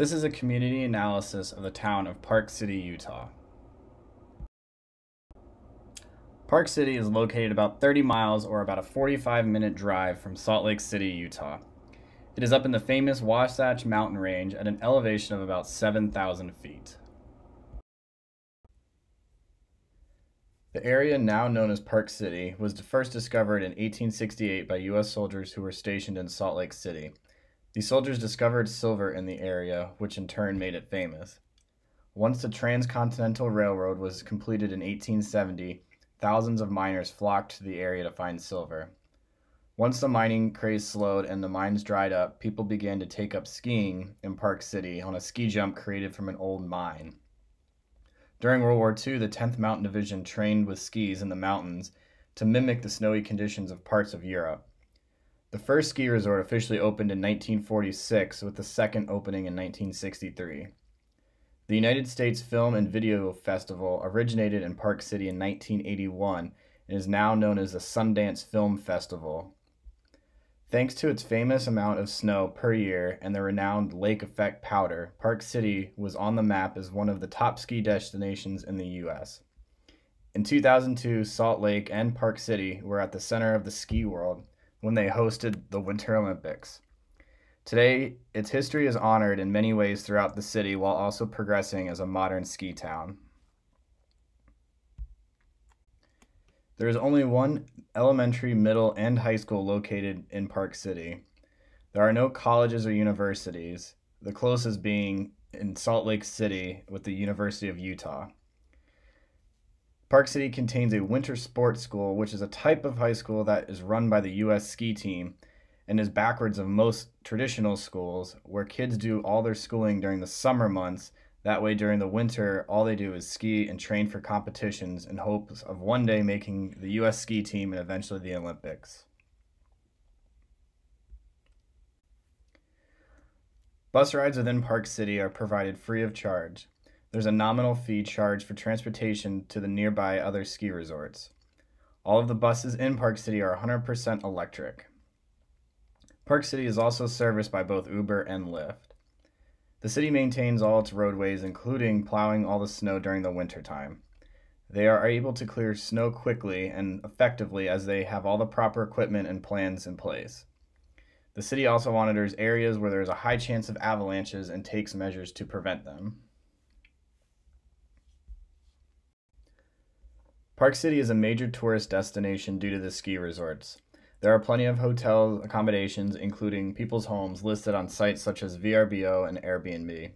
This is a community analysis of the town of Park City, Utah. Park City is located about 30 miles or about a 45-minute drive from Salt Lake City, Utah. It is up in the famous Wasatch Mountain Range at an elevation of about 7,000 feet. The area now known as Park City was first discovered in 1868 by U.S. soldiers who were stationed in Salt Lake City. These soldiers discovered silver in the area, which in turn made it famous. Once the Transcontinental Railroad was completed in 1870, thousands of miners flocked to the area to find silver. Once the mining craze slowed and the mines dried up, people began to take up skiing in Park City on a ski jump created from an old mine. During World War II, the 10th Mountain Division trained with skis in the mountains to mimic the snowy conditions of parts of Europe. The first ski resort officially opened in 1946, with the second opening in 1963. The United States Film and Video Festival originated in Park City in 1981 and is now known as the Sundance Film Festival. Thanks to its famous amount of snow per year and the renowned lake effect powder, Park City was on the map as one of the top ski destinations in the U.S. In 2002, Salt Lake and Park City were at the center of the ski world when they hosted the Winter Olympics. Today, its history is honored in many ways throughout the city while also progressing as a modern ski town. There is only one elementary, middle, and high school located in Park City. There are no colleges or universities, the closest being in Salt Lake City with the University of Utah. Park City contains a winter sports school, which is a type of high school that is run by the U.S. ski team and is backwards of most traditional schools where kids do all their schooling during the summer months. That way, during the winter, all they do is ski and train for competitions in hopes of one day making the U.S. ski team and eventually the Olympics. Bus rides within Park City are provided free of charge. There's a nominal fee charged for transportation to the nearby other ski resorts. All of the buses in Park City are 100% electric. Park City is also serviced by both Uber and Lyft. The city maintains all its roadways, including plowing all the snow during the wintertime. They are able to clear snow quickly and effectively as they have all the proper equipment and plans in place. The city also monitors areas where there is a high chance of avalanches and takes measures to prevent them. Park City is a major tourist destination due to the ski resorts. There are plenty of hotel accommodations, including people's homes, listed on sites such as VRBO and Airbnb.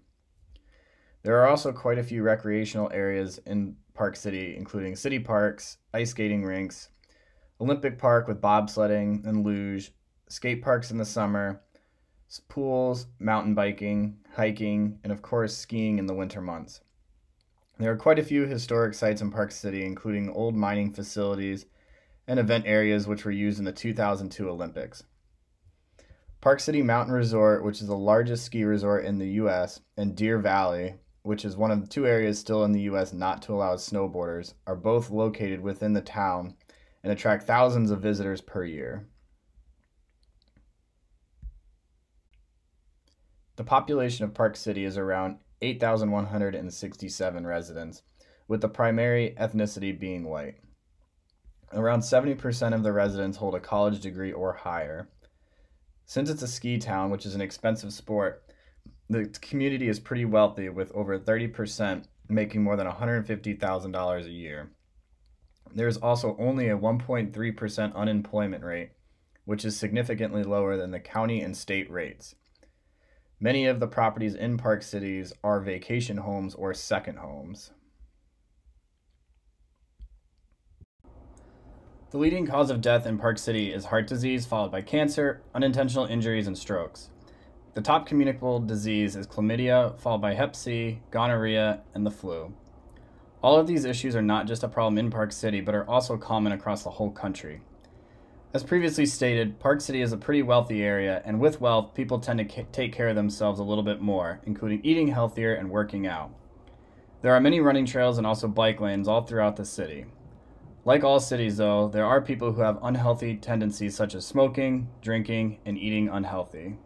There are also quite a few recreational areas in Park City, including city parks, ice skating rinks, Olympic Park with bobsledding and luge, skate parks in the summer, pools, mountain biking, hiking, and of course skiing in the winter months. There are quite a few historic sites in Park City, including old mining facilities and event areas which were used in the 2002 Olympics. Park City Mountain Resort, which is the largest ski resort in the U.S., and Deer Valley, which is one of the two areas still in the U.S. not to allow snowboarders, are both located within the town and attract thousands of visitors per year. The population of Park City is around 8,167 residents, with the primary ethnicity being white. Around 70% of the residents hold a college degree or higher. Since it's a ski town, which is an expensive sport, the community is pretty wealthy, with over 30% making more than $150,000 a year. There is also only a 1.3% unemployment rate, which is significantly lower than the county and state rates. Many of the properties in Park Cities are vacation homes or second homes. The leading cause of death in Park City is heart disease, followed by cancer, unintentional injuries, and strokes. The top communicable disease is chlamydia, followed by hep C, gonorrhea, and the flu. All of these issues are not just a problem in Park City, but are also common across the whole country. As previously stated, Park City is a pretty wealthy area, and with wealth, people tend to take care of themselves a little bit more, including eating healthier and working out. There are many running trails and also bike lanes all throughout the city. Like all cities, though, there are people who have unhealthy tendencies such as smoking, drinking, and eating unhealthy.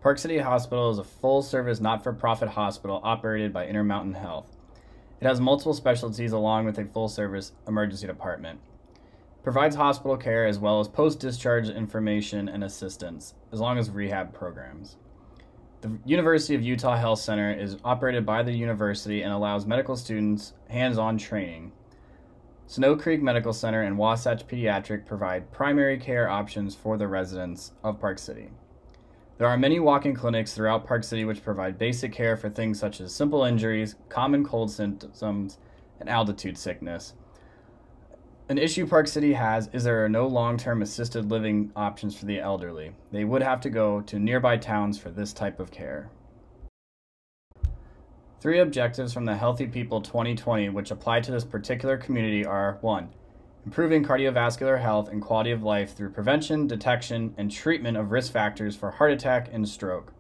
Park City Hospital is a full-service, not-for-profit hospital operated by Intermountain Health. It has multiple specialties along with a full-service emergency department. It provides hospital care as well as post-discharge information and assistance, as long as rehab programs. The University of Utah Health Center is operated by the university and allows medical students hands-on training. Snow Creek Medical Center and Wasatch Pediatric provide primary care options for the residents of Park City. There are many walk-in clinics throughout Park City which provide basic care for things such as simple injuries, common cold symptoms, and altitude sickness. An issue Park City has is there are no long-term assisted living options for the elderly. They would have to go to nearby towns for this type of care. 3 objectives from the Healthy People 2020 which apply to this particular community are 1. Improving cardiovascular health and quality of life through prevention, detection, and treatment of risk factors for heart attack and stroke.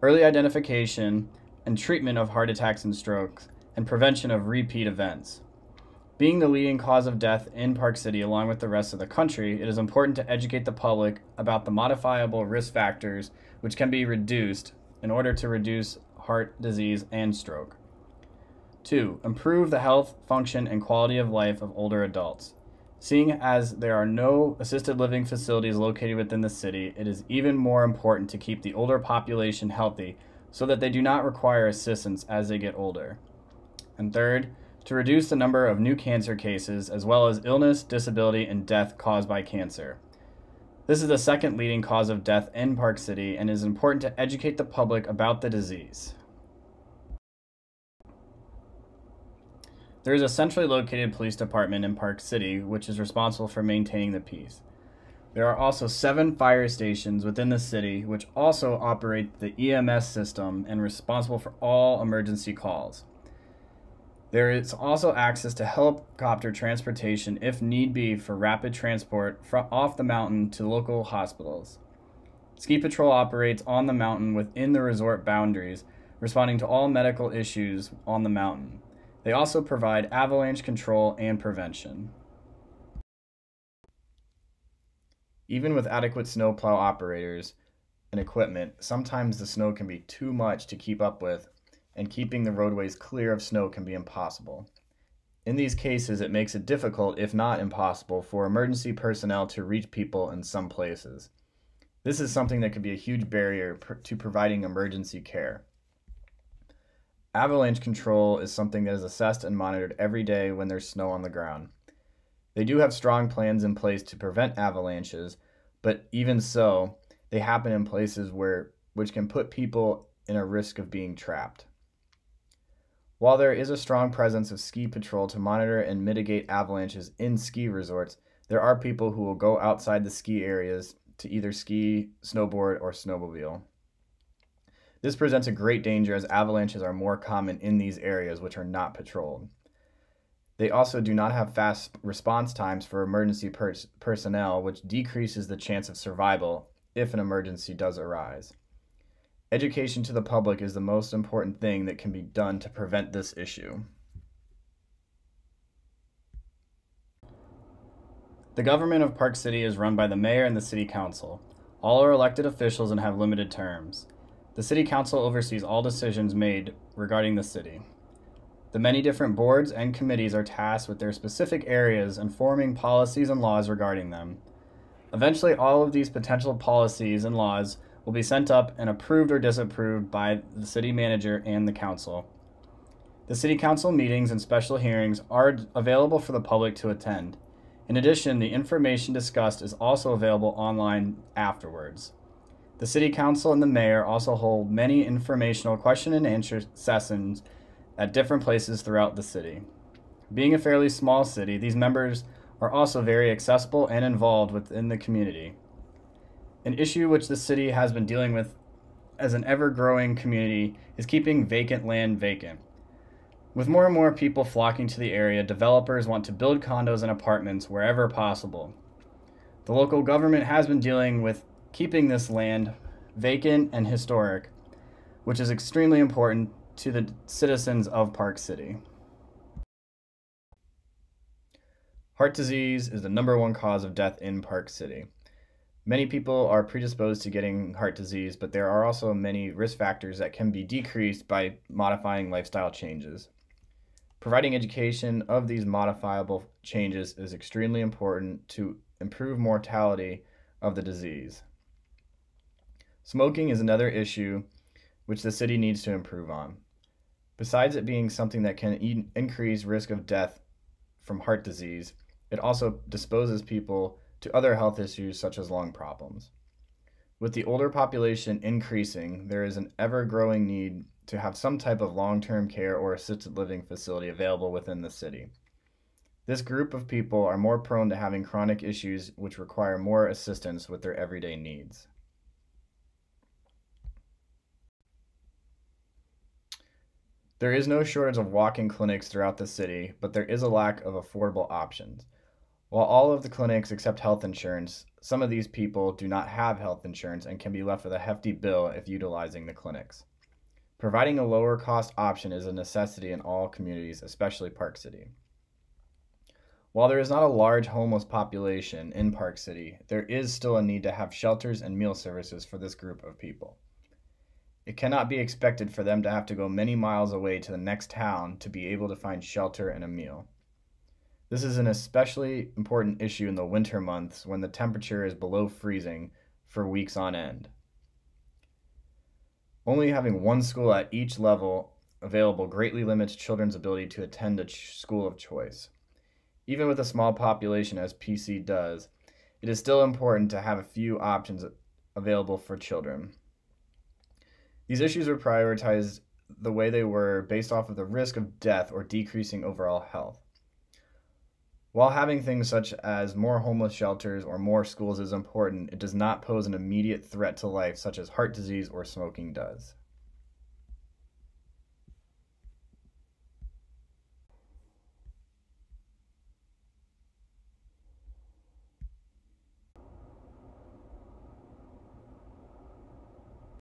Early identification and treatment of heart attacks and strokes, and prevention of repeat events. Being the leading cause of death in Park City along with the rest of the country, it is important to educate the public about the modifiable risk factors which can be reduced in order to reduce heart disease and stroke. 2. Improve the health, function, and quality of life of older adults. Seeing as there are no assisted living facilities located within the city, it is even more important to keep the older population healthy so that they do not require assistance as they get older. And 3rd, to reduce the number of new cancer cases, as well as illness, disability, and death caused by cancer. This is the 2nd leading cause of death in Park City and is important to educate the public about the disease. There is a centrally located police department in Park City which is responsible for maintaining the peace. There are also 7 fire stations within the city which also operate the EMS system and responsible for all emergency calls. There is also access to helicopter transportation if need be for rapid transport off the mountain to local hospitals. Ski Patrol operates on the mountain within the resort boundaries, responding to all medical issues on the mountain. They also provide avalanche control and prevention. Even with adequate snowplow operators and equipment, sometimes the snow can be too much to keep up with, and keeping the roadways clear of snow can be impossible. In these cases, it makes it difficult, if not impossible, for emergency personnel to reach people in some places. This is something that could be a huge barrier to providing emergency care. Avalanche control is something that is assessed and monitored every day when there's snow on the ground. They do have strong plans in place to prevent avalanches, but even so, they happen in places which can put people in a risk of being trapped. While there is a strong presence of ski patrol to monitor and mitigate avalanches in ski resorts, there are people who will go outside the ski areas to either ski, snowboard, or snowmobile. This presents a great danger as avalanches are more common in these areas which are not patrolled. They also do not have fast response times for emergency personnel, which decreases the chance of survival if an emergency does arise. Education to the public is the most important thing that can be done to prevent this issue. The government of Park City is run by the mayor and the city council. All are elected officials and have limited terms. The city council oversees all decisions made regarding the city. The many different boards and committees are tasked with their specific areas and forming policies and laws regarding them. Eventually, all of these potential policies and laws will be sent up and approved or disapproved by the city manager and the council. The city council meetings and special hearings are available for the public to attend. In addition, the information discussed is also available online afterwards. The city council and the mayor also hold many informational question and answer sessions at different places throughout the city. Being a fairly small city, these members are also very accessible and involved within the community. An issue which the city has been dealing with as an ever-growing community is keeping vacant land vacant. With more and more people flocking to the area, developers want to build condos and apartments wherever possible. The local government has been dealing with keeping this land vacant and historic, which is extremely important to the citizens of Park City. Heart disease is the #1 cause of death in Park City. Many people are predisposed to getting heart disease, but there are also many risk factors that can be decreased by modifying lifestyle changes. Providing education of these modifiable changes is extremely important to improve mortality of the disease. Smoking is another issue which the city needs to improve on. Besides it being something that can increase risk of death from heart disease, it also disposes people to other health issues such as lung problems. With the older population increasing, there is an ever-growing need to have some type of long-term care or assisted living facility available within the city. This group of people are more prone to having chronic issues which require more assistance with their everyday needs. There is no shortage of walk-in clinics throughout the city, but there is a lack of affordable options. While all of the clinics accept health insurance, some of these people do not have health insurance and can be left with a hefty bill if utilizing the clinics. Providing a lower cost option is a necessity in all communities, especially Park City. While there is not a large homeless population in Park City, there is still a need to have shelters and meal services for this group of people. It cannot be expected for them to have to go many miles away to the next town to be able to find shelter and a meal. This is an especially important issue in the winter months when the temperature is below freezing for weeks on end. Only having one school at each level available greatly limits children's ability to attend a school of choice. Even with a small population as PC does, it is still important to have a few options available for children. These issues were prioritized the way they were based off of the risk of death or decreasing overall health. While having things such as more homeless shelters or more schools is important, it does not pose an immediate threat to life such as heart disease or smoking does.